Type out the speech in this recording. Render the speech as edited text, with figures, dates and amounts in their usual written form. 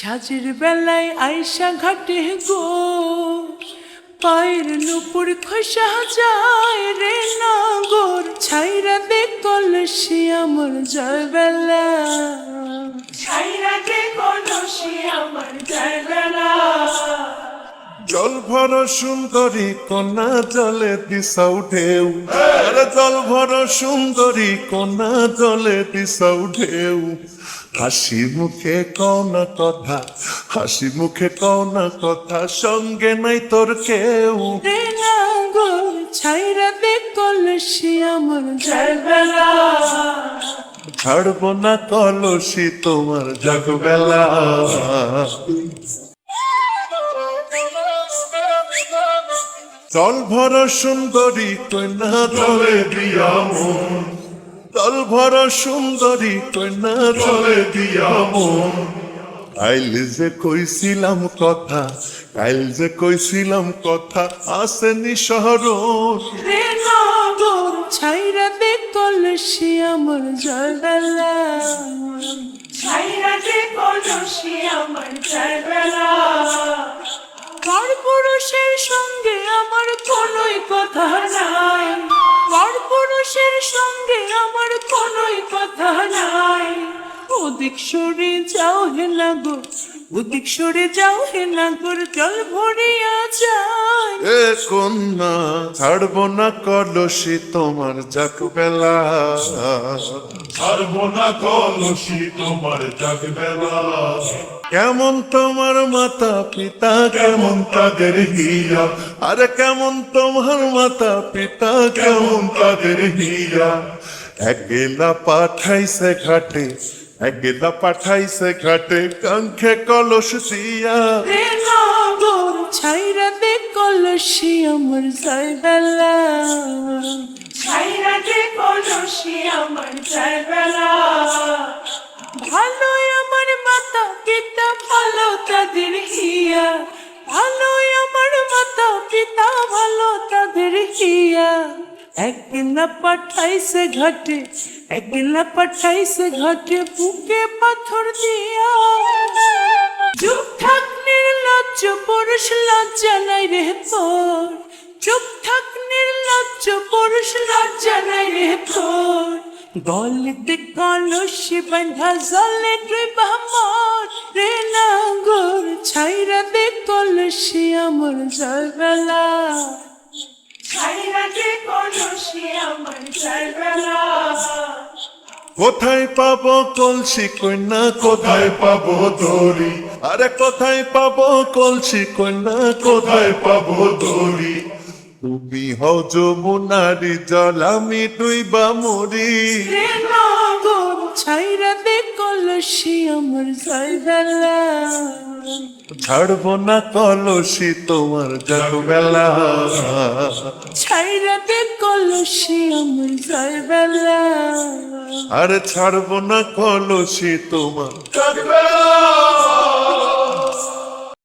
সাজের বেলায় আইসা ঘাটে গো পায়ের নুপুর খসা যায় রে নগর ছাইরা দে কলসি আমার যায় বেলা ছাইরা দে কলসি আমার যায় বেলা জল ভর সুন্দরী কন্যা জলে দিশাও ঢেউ আরে জল ভর সুন্দরী কন্যা জলে দিশাও ঢেউ হাসি মুখে কও না কথা হাসি মুখে কও না কথা সঙ্গে নাই তোর কেউ রে নগর ছাইরা দে কলসি আমার যায় বেলা ছাড়বো না কলসি তোমার জগবেলা জল ভর সুন্দরী কন্যা জলে দিয়া মন জল ভর সুন্দরী কন্যা জলে দিয়া মন কাইল যে কইছিলাম কথা কাইল যে কইছিলাম কথা আসেনি শহর রে নগর ছাইরা দে কলসি আমার যায় বেলা ছাইরা দে কলসি আমার যায় বেলা পরপুরুষের সঙ্গে আমার কোনোই কথা নাই পরপুরুষের সঙ্গে আমার কোনোই কথা নাই ওদিক সরে যাও হে নাগর ওদিক সরে যাও হে নাগর জল ভরিয়া যায় এ কন্যা ছাড়বো না কলসি তোমার জগবেলা ছাড়বো না কলসি তোমার জগবেলা কেমন তোমার মাতা পিতা কেমন তাদের হিয়া আরে কেমন তোমার মাতা পিতা কেমন তাদের হিয়া একলা পাঠাইছে ঘাটে একলা পাঠাইছে ঘাটে কাঙ্ক্ষে কলস দিয়া রে নগর ছাইরা দে কলসি আমার যায় বেলা ছাইরা দে কলসি আমার যায় বেলা ভালোই আমার মাতা পিতা ভালো তাদের হিয়া ভালোই আমার মাতা পিতা ভালো তাদের হিয়া একলা পাঠাইছে ঘাটে একলা পাঠাইছে ঘাটে বুকে পাথর দিয়া চুপ থাক নির্লজ্জ পুরুষ লজ্জা নাই রে তোর চুপ থাক নির্লজ্জ পুরুষ লজ্জা নাই রে তোর গলিতে কলসি বাঁধা জলে ডুবা মর রে নগর ছাইরা দে কলসি আমার যায় বেলা ছাইরা দে কলসি আমার যায় বেলা কোথায় পাবো কলসি কন্যা কোথায় কোথায় পাবো দড়ি আরে কোথায় পাবো কলসি কন্যা কোথায় কোথায় পাবো দড়ি তুমি হও যমুনারি জল আমি ডুইবা মরি রে নগর ছাইরা দে কলসি আমার যায় বেলা ছাড়বো না কলসি তোমার জগবেলা ছাইরা দে কলসি আমার যায় বেলা আরে ছাড়বো না কলসি তোমার জগবেলা